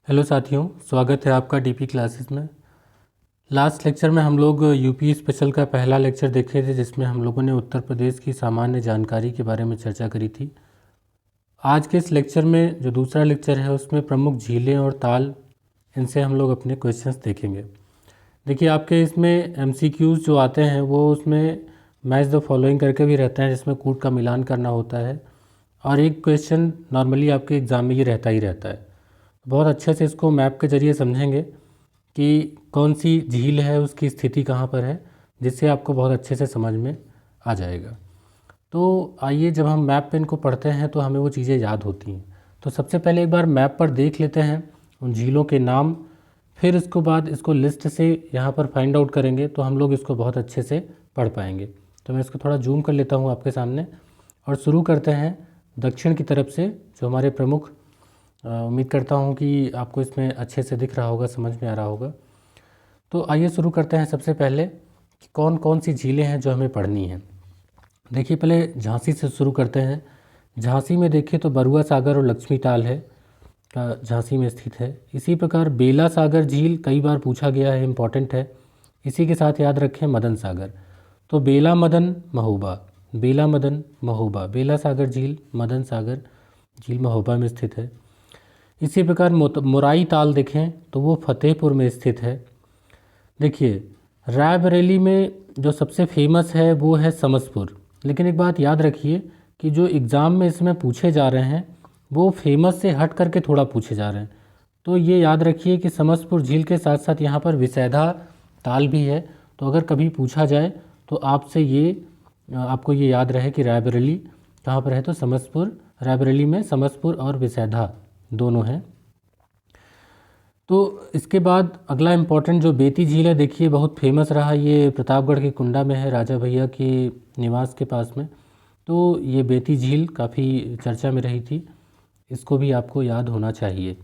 Hello साथियों, स्वागत है आपका डीपी क्लासेस में। लास्ट लेक्चर में हम लोग यूपी स्पेशल का पहला लेक्चर देखे थे, जिसमें हम लोगों ने उत्तर प्रदेश की सामान्य जानकारी के बारे में चर्चा करी थी। आज के इस लेक्चर में जो दूसरा लेक्चर है उसमें प्रमुख झीलें और ताल, इनसे हम लोग अपने क्वेश्चंस देखेंगे। देखिए, आपके इसमें एमसीक्यूज़ जो आते हैं वो उसमें मैच द फॉलोइंग करके भी रहते हैं, जिसमें कूट का मिलान करना होता है, और एक क्वेश्चन नॉर्मली आपके एग्ज़ाम में ये रहता ही रहता है। बहुत अच्छे से इसको मैप के ज़रिए समझेंगे कि कौन सी झील है, उसकी स्थिति कहाँ पर है, जिससे आपको बहुत अच्छे से समझ में आ जाएगा। तो आइए, जब हम मैप पे इनको पढ़ते हैं तो हमें वो चीज़ें याद होती हैं। तो सबसे पहले एक बार मैप पर देख लेते हैं उन झीलों के नाम, फिर इसको बाद इसको लिस्ट से यहाँ पर फाइंड आउट करेंगे तो हम लोग इसको बहुत अच्छे से पढ़ पाएंगे। तो मैं इसको थोड़ा जूम कर लेता हूँ आपके सामने और शुरू करते हैं दक्षिण की तरफ से, जो हमारे प्रमुख, उम्मीद करता हूँ कि आपको इसमें अच्छे से दिख रहा होगा, समझ में आ रहा होगा। तो आइए शुरू करते हैं सबसे पहले कि कौन कौन सी झीलें हैं जो हमें पढ़नी हैं। देखिए, पहले झांसी से शुरू करते हैं। झांसी में देखिए तो बरुआ सागर और लक्ष्मी ताल है, झांसी में स्थित है। इसी प्रकार बेला सागर झील कई बार पूछा गया है, इम्पॉर्टेंट है। इसी के साथ याद रखें मदन सागर। तो बेला मदन महोबा, बेला मदन महोबा, बेला सागर झील, मदन सागर झील महोबा में स्थित है। इसी प्रकार मुराई ताल देखें तो वो फतेहपुर में स्थित है। देखिए, रायबरेली में जो सबसे फेमस है वो है समसपुर, लेकिन एक बात याद रखिए कि जो एग्ज़ाम में इसमें पूछे जा रहे हैं वो फेमस से हट करके थोड़ा पूछे जा रहे हैं। तो ये याद रखिए कि समसपुर झील के साथ साथ यहाँ पर विसैधा ताल भी है। तो अगर कभी पूछा जाए तो आपसे आपको ये याद रहे कि रायबरेली कहाँ पर है, तो समसपुर, रायबरेली में समसपुर और विसैधा दोनों हैं। तो इसके बाद अगला इम्पोर्टेंट जो बेती झील है, देखिए बहुत फेमस रहा, ये प्रतापगढ़ के कुंडा में है, राजा भैया के निवास के पास में। तो ये बेती झील काफ़ी चर्चा में रही थी, इसको भी आपको याद होना चाहिए।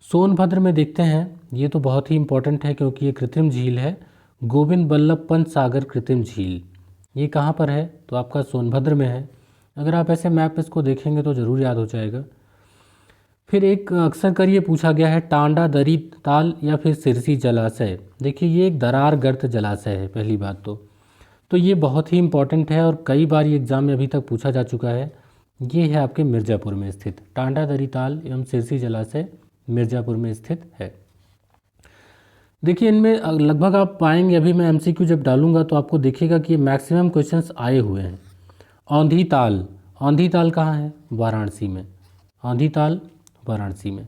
सोनभद्र में देखते हैं, ये तो बहुत ही इम्पोर्टेंट है क्योंकि ये कृत्रिम झील है, गोविंद बल्लभ पंत सागर कृत्रिम झील। ये कहाँ पर है, तो आपका सोनभद्र में है। अगर आप ऐसे मैप इसको देखेंगे तो ज़रूर याद हो जाएगा। फिर एक अक्सर कर ये पूछा गया है टांडा दरी ताल या फिर सिरसी जलाशय। देखिए, ये एक दरार गर्त जलाशय है, पहली बात तो ये बहुत ही इम्पोर्टेंट है और कई बार ये एग्ज़ाम में अभी तक पूछा जा चुका है। ये है आपके मिर्ज़ापुर में स्थित, टांडा दरी ताल एवं सिरसी जलाशय मिर्ज़ापुर में स्थित है। देखिए, इनमें लगभग आप पाएंगे, अभी मैं एमसीक्यू जब डालूंगा तो आपको देखिएगा कि मैक्सिमम क्वेश्चंस आए हुए हैं। औंधी ताल, औंधी ताल कहाँ है, वाराणसी में, औंधी ताल वाराणसी में।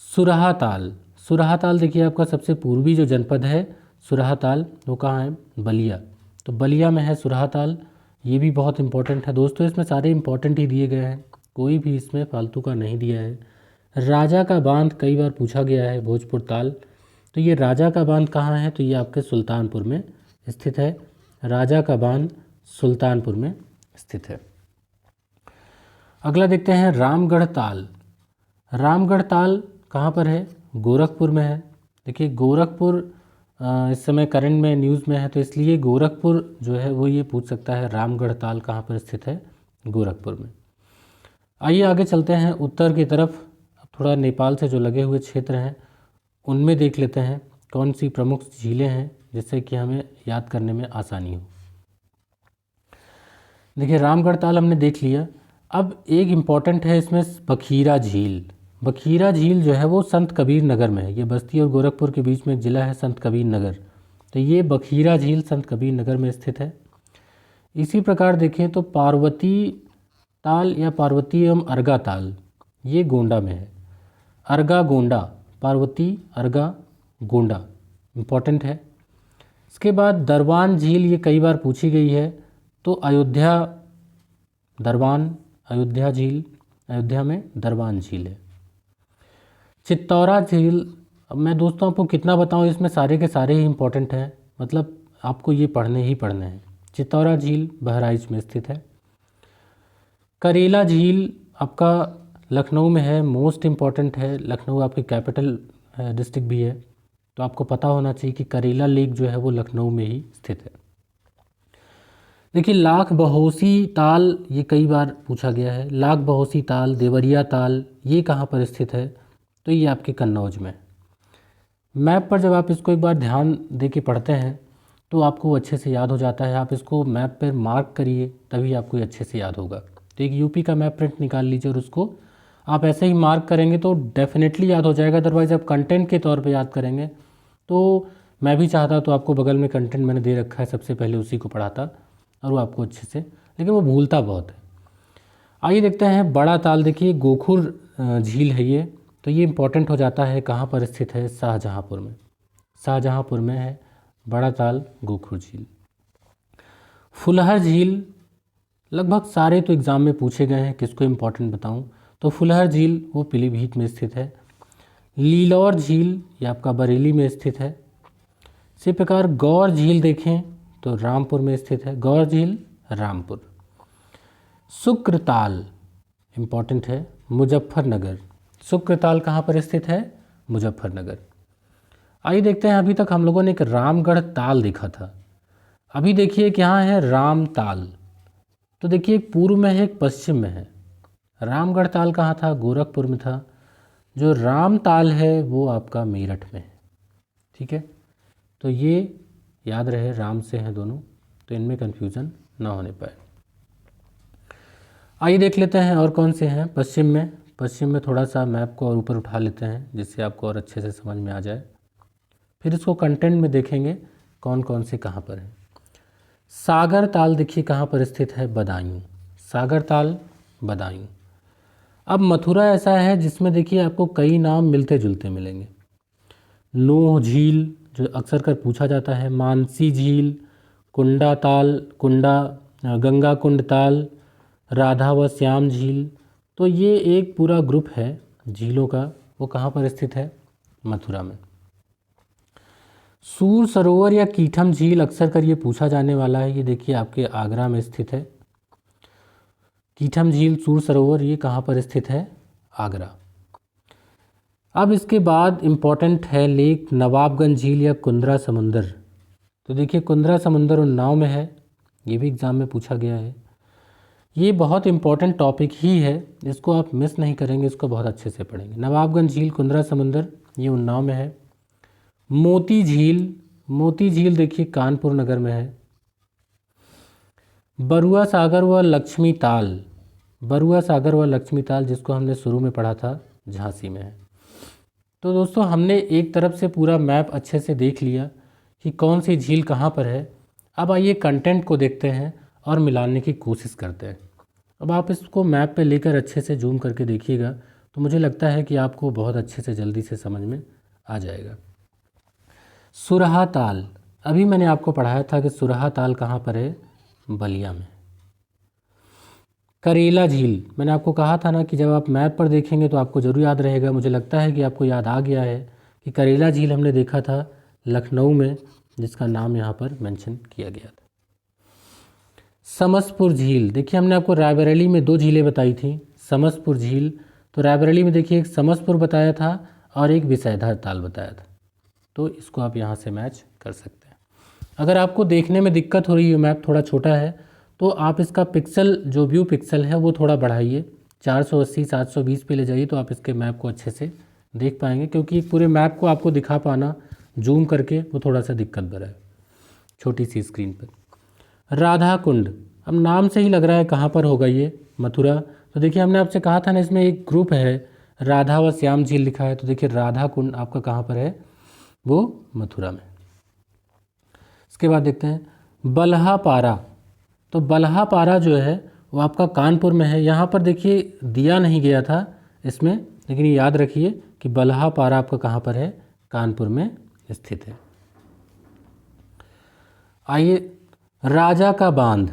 सुरहा ताल, सुरहा ताल देखिए आपका सबसे पूर्वी जो जनपद है सुरहा ताल, वो कहाँ है, बलिया। तो बलिया में है सुरहा ताल, ये भी बहुत इंपॉर्टेंट है दोस्तों। इसमें सारे इंपॉर्टेंट ही दिए गए हैं, कोई भी इसमें फालतू का नहीं दिया है। राजा का बांध कई बार पूछा गया है, भोजपुर ताल। तो ये राजा का बांध कहाँ है, तो ये आपके सुल्तानपुर में स्थित है। राजा का बांध सुल्तानपुर में स्थित है। अगला देखते हैं रामगढ़ ताल। रामगढ़ ताल कहाँ पर है, गोरखपुर में है। देखिए, गोरखपुर इस समय करंट में न्यूज़ में है, तो इसलिए गोरखपुर जो है वो ये पूछ सकता है रामगढ़ ताल कहाँ पर स्थित है, गोरखपुर में। आइए आगे चलते हैं उत्तर की तरफ, थोड़ा नेपाल से जो लगे हुए क्षेत्र हैं उनमें देख लेते हैं कौन सी प्रमुख झीलें हैं जिससे कि हमें याद करने में आसानी हो। देखिए, रामगढ़ ताल हमने देख लिया। अब एक इम्पॉर्टेंट है इसमें बखीरा झील। बखीरा झील जो है वो संत कबीर नगर में है, ये बस्ती और गोरखपुर के बीच में एक ज़िला है संत कबीर नगर। तो ये बखीरा झील संत कबीर नगर में स्थित है। इसी प्रकार देखें तो पार्वती ताल या पार्वती एवं अर्गा ताल, ये गोंडा में है। अर्गा गोंडा, पार्वती अर्गा गोंडा, इम्पॉर्टेंट है। इसके बाद दरबान झील, ये कई बार पूछी गई है, तो अयोध्या दरबान, अयोध्या झील, अयोध्या में दरबान झील है। चित्तौरा झील, अब मैं दोस्तों आपको कितना बताऊं, इसमें सारे के सारे ही इम्पोर्टेंट हैं, मतलब आपको ये पढ़ने ही पढ़ने हैं। चित्तौरा झील बहराइच में स्थित है। करेला झील आपका लखनऊ में है, मोस्ट इम्पॉर्टेंट है, लखनऊ आपकी कैपिटल डिस्ट्रिक्ट भी है, तो आपको पता होना चाहिए कि करेला लेक जो है वो लखनऊ में ही स्थित है। देखिए, लाख बहोसी ताल, ये कई बार पूछा गया है। लाख बहोसी ताल, देवरिया ताल, ये कहाँ पर स्थित है, तो ये आपके कन्नौज में। मैप पर जब आप इसको एक बार ध्यान दे के पढ़ते हैं तो आपको अच्छे से याद हो जाता है। आप इसको मैप पर मार्क करिए, तभी आपको ये अच्छे से याद होगा। तो एक यूपी का मैप प्रिंट निकाल लीजिए और उसको आप ऐसे ही मार्क करेंगे तो डेफिनेटली याद हो जाएगा। अदरवाइज़ आप कंटेंट के तौर पे याद करेंगे तो मैं भी चाहता तो आपको बगल में कंटेंट मैंने दे रखा है, सबसे पहले उसी को पढ़ाता और वो आपको अच्छे से, लेकिन वो भूलता बहुत है। आइए देखते हैं बड़ा ताल। देखिए गोखुर झील है ये, तो ये इम्पोर्टेंट हो जाता है। कहाँ पर स्थित है? शाहजहाँपुर में। शाहजहाँपुर में है बड़ा ताल गोखुर झील। फुलहर झील लगभग सारे तो एग्ज़ाम में पूछे गए हैं, किसको इम्पोर्टेंट बताऊं, तो फुलहर झील वो पीलीभीत में स्थित है। लीलौर झील ये आपका बरेली में स्थित है। इसी प्रकार गौर झील देखें तो रामपुर में स्थित है, गौर झील रामपुर। शुक्रताल इम्पॉर्टेंट है, मुजफ्फरनगर। शुक्रताल कहाँ पर स्थित है? मुजफ्फरनगर। आइए देखते हैं, अभी तक हम लोगों ने एक रामगढ़ ताल देखा था, अभी देखिए कि यहाँ है रामताल। तो देखिए एक पूर्व में है, एक पश्चिम में है। रामगढ़ ताल कहाँ था? गोरखपुर में था। जो रामताल है वो आपका मेरठ में है। ठीक है, तो ये याद रहे, राम से हैं दोनों, तो इनमें कन्फ्यूज़न ना होने पाए। आइए देख लेते हैं और कौन से हैं पश्चिम में। पश्चिम में थोड़ा सा मैप को और ऊपर उठा लेते हैं जिससे आपको और अच्छे से समझ में आ जाए। फिर इसको कंटेंट में देखेंगे कौन कौन से कहाँ पर हैं। सागर ताल देखिए कहाँ पर स्थित है? बदायूं। सागर ताल बदायूं। अब मथुरा ऐसा है जिसमें देखिए आपको कई नाम मिलते जुलते मिलेंगे। नूह झील जो अक्सर कर पूछा जाता है, मानसी झील, कुंडा ताल, गंगा कुंड ताल, राधा व श्याम झील। तो ये एक पूरा ग्रुप है झीलों का, वो कहाँ पर स्थित है? मथुरा में। सूर सरोवर या कीठम झील अक्सर कर ये पूछा जाने वाला है, ये देखिए आपके आगरा में स्थित है। कीठम झील, सूर सरोवर, ये कहाँ पर स्थित है? आगरा। अब इसके बाद इम्पॉर्टेंट है लेक नवाबगंज झील या कुंद्रा समुंदर। तो देखिए कुंद्रा समुंदर उन्नाव में है, ये भी एग्ज़ाम में पूछा गया है। ये बहुत इम्पॉर्टेंट टॉपिक ही है, इसको आप मिस नहीं करेंगे, इसको बहुत अच्छे से पढ़ेंगे। नवाबगंज झील, कुंद्रा समुंदर, ये उन्नाव में है। मोती झील, मोती झील देखिए कानपुर नगर में है। बरुआ सागर व लक्ष्मी ताल, बरुआ सागर व लक्ष्मी ताल जिसको हमने शुरू में पढ़ा था, झांसी में है। तो दोस्तों हमने एक तरफ से पूरा मैप अच्छे से देख लिया कि कौन सी झील कहाँ पर है। अब आइए कंटेंट को देखते हैं और मिलाने की कोशिश करते हैं। अब आप इसको मैप पे लेकर अच्छे से जूम करके देखिएगा तो मुझे लगता है कि आपको बहुत अच्छे से जल्दी से समझ में आ जाएगा। सुरहा ताल, अभी मैंने आपको पढ़ाया था कि सुरहा ताल कहाँ पर है? बलिया में। करेला झील, मैंने आपको कहा था ना कि जब आप मैप पर देखेंगे तो आपको ज़रूर याद रहेगा। मुझे लगता है कि आपको याद आ गया है कि करेला झील हमने देखा था लखनऊ में, जिसका नाम यहाँ पर मेंशन किया गया था। समसपुर झील, देखिए हमने आपको रायबरेली में 2 झीलें बताई थी। समसपुर झील, तो रायबरेली में देखिए एक समसपुर बताया था और एक विसैधा ताल बताया था, तो इसको आप यहाँ से मैच कर सकते हैं। अगर आपको देखने में दिक्कत हो रही है, मैप थोड़ा छोटा है, तो आप इसका पिक्सल, जो व्यू पिक्सल है वो थोड़ा बढ़ाइए, 480 720 पे ले जाइए, तो आप इसके मैप को अच्छे से देख पाएंगे। क्योंकि पूरे मैप को आपको दिखा पाना जूम करके वो थोड़ा सा दिक्कत भरा है छोटी सी स्क्रीन पर। राधा कुंड, अब नाम से ही लग रहा है कहाँ पर होगा ये? मथुरा। तो देखिए हमने आपसे कहा था ना, इसमें एक ग्रुप है, राधा व श्याम झील लिखा है, तो देखिए राधा कुंड आपका कहाँ पर है? वो मथुरा में। इसके बाद देखते हैं बल्हा पारा, तो बल्हा पारा जो है वो आपका कानपुर में है। यहाँ पर देखिए दिया नहीं गया था इसमें, लेकिन ये याद रखिए कि बल्हा पारा आपका कहाँ पर है? कानपुर में स्थित है। आइए राजा का बांध,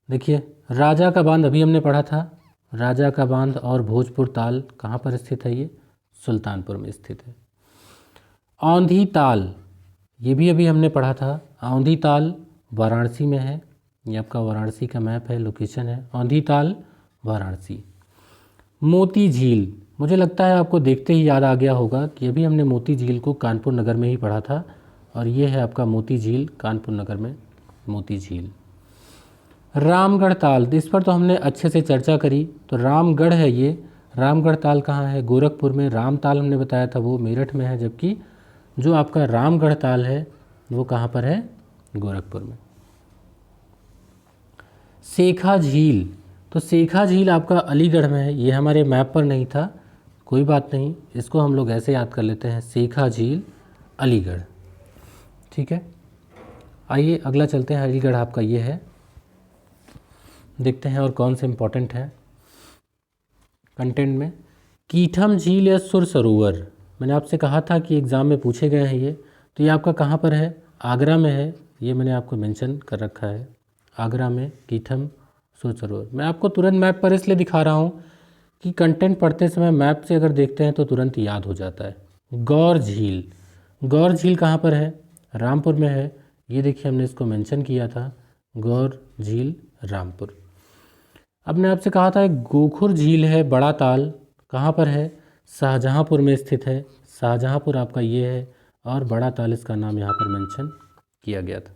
देखिए राजा का बांध अभी हमने पढ़ा था। राजा का बांध और भोजपुर ताल कहाँ पर स्थित है? ये सुल्तानपुर में स्थित है। औंधी ताल, ये भी अभी हमने पढ़ा था। औंधी ताल वाराणसी में है, ये आपका वाराणसी का मैप है, लोकेशन है औंधी ताल वाराणसी। मोती झील, मुझे लगता है आपको देखते ही याद आ गया होगा कि अभी हमने मोती झील को कानपुर नगर में ही पढ़ा था, और ये है आपका मोती झील, कानपुर नगर में मोती झील। रामगढ़ ताल, इस पर तो हमने अच्छे से चर्चा करी, तो रामगढ़ है ये, रामगढ़ ताल कहाँ है? गोरखपुर में। राम ताल हमने बताया था वो मेरठ में है, जबकि जो आपका रामगढ़ ताल है वो कहाँ पर है? गोरखपुर में। सेखा झील, तो सेखा झील आपका अलीगढ़ में है। ये हमारे मैप पर नहीं था, कोई बात नहीं, इसको हम लोग ऐसे याद कर लेते हैं, सेखा झील अलीगढ़। ठीक है, आइए अगला चलते हैं। अलीगढ़ आपका ये है, देखते हैं और कौन से इम्पोर्टेंट है कंटेंट में। कीठम झील या सुर सरोवर, मैंने आपसे कहा था कि एग्ज़ाम में पूछे गए हैं ये, तो ये आपका कहाँ पर है? आगरा में है, ये मैंने आपको मेंशन कर रखा है, आगरा में कीठम सुर सरोवर। मैं आपको तुरंत मैप पर इसलिए दिखा रहा हूँ कि कंटेंट पढ़ते समय मैप से अगर देखते हैं तो तुरंत याद हो जाता है। गौर झील, गौर झील कहाँ पर है? रामपुर में है, ये देखिए हमने इसको मेंशन किया था, गौर झील रामपुर। अब मैंने आपसे कहा था एक गोखुर झील है, बड़ा ताल, कहाँ पर है? शाहजहाँपुर में स्थित है, शाहजहाँपुर आपका ये है, और बड़ा ताल इसका नाम यहाँ पर मेंशन किया गया था।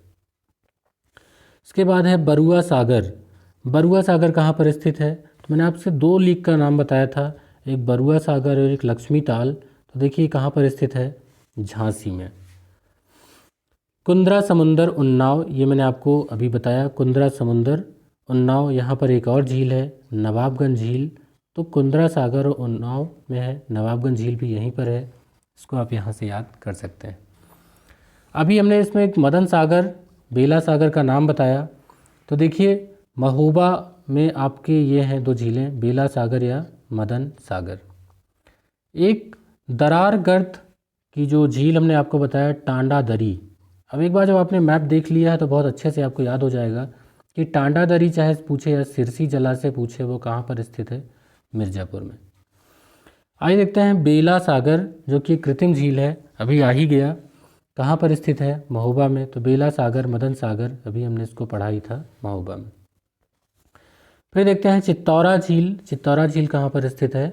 इसके बाद है बरुआ सागर, बरुआ सागर कहाँ पर स्थित है? तो मैंने आपसे 2 लेक का नाम बताया था, एक बरुआ सागर और एक लक्ष्मी ताल, तो देखिए कहाँ पर स्थित है? झांसी में। कुंद्रा समुंदर उन्नाव, ये मैंने आपको अभी बताया, कुंद्रा समुंदर उन्नाव, यहाँ पर एक और झील है नवाबगंज झील, तो कुंद्रा सागर और उन्नाव में है, नवाबगंज झील भी यहीं पर है, इसको आप यहाँ से याद कर सकते हैं। अभी हमने इसमें एक मदन सागर, बेला सागर का नाम बताया, तो देखिए महोबा में आपके ये हैं 2 झीलें, बेला सागर या मदन सागर। एक दरार गर्त की जो झील हमने आपको बताया, टांडा दरी। अब एक बार जब आपने मैप देख लिया है तो बहुत अच्छे से आपको याद हो जाएगा कि टांडा दरी चाहे पूछे या सिरसी जलाशय पूछे, वो कहाँ पर स्थित है? मिर्ज़ापुर में। आइए देखते हैं बेला सागर, जो कि कृत्रिम झील है, अभी आ ही गया, कहाँ पर स्थित है? महोबा में। तो बेला सागर, मदन सागर, अभी हमने इसको पढ़ा ही था, महोबा में। फिर देखते हैं चित्तौरा झील, चित्तौरा झील कहाँ पर स्थित है?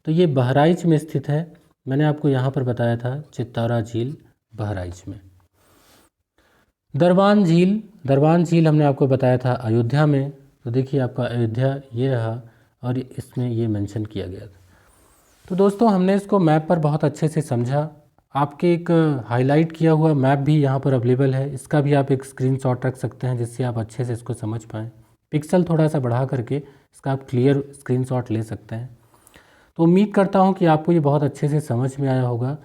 तो ये बहराइच में स्थित है, मैंने आपको यहाँ पर बताया था, चित्तौरा झील बहराइच में। दरबान झील, दरबान झील हमने आपको बताया था अयोध्या में, तो देखिए आपका अयोध्या ये रहा, और इसमें ये मेंशन किया गया था। तो दोस्तों हमने इसको मैप पर बहुत अच्छे से समझा, आपके एक हाईलाइट किया हुआ मैप भी यहाँ पर अवेलेबल है, इसका भी आप एक स्क्रीनशॉट रख सकते हैं जिससे आप अच्छे से इसको समझ पाएँ। पिक्सल थोड़ा सा बढ़ा करके इसका आप क्लियर स्क्रीनशॉट ले सकते हैं। तो उम्मीद करता हूँ कि आपको ये बहुत अच्छे से समझ में आया होगा।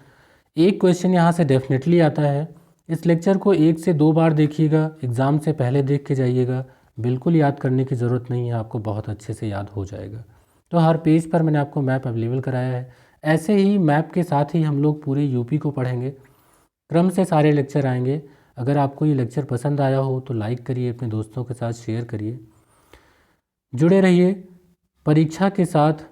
एक क्वेश्चन यहाँ से डेफिनेटली आता है, इस लेक्चर को 1 से 2 बार देखिएगा, एग्ज़ाम से पहले देख के जाइएगा, बिल्कुल याद करने की ज़रूरत नहीं है, आपको बहुत अच्छे से याद हो जाएगा। तो हर पेज पर मैंने आपको मैप अवेलेबल कराया है, ऐसे ही मैप के साथ ही हम लोग पूरे यूपी को पढ़ेंगे, क्रम से सारे लेक्चर आएंगे। अगर आपको ये लेक्चर पसंद आया हो तो लाइक करिए, अपने दोस्तों के साथ शेयर करिए, जुड़े रहिए। परीक्षा के साथ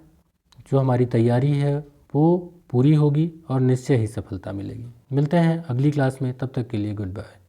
जो हमारी तैयारी है वो पूरी होगी और निश्चय ही सफलता मिलेगी। मिलते हैं अगली क्लास में, तब तक के लिए गुड बाय।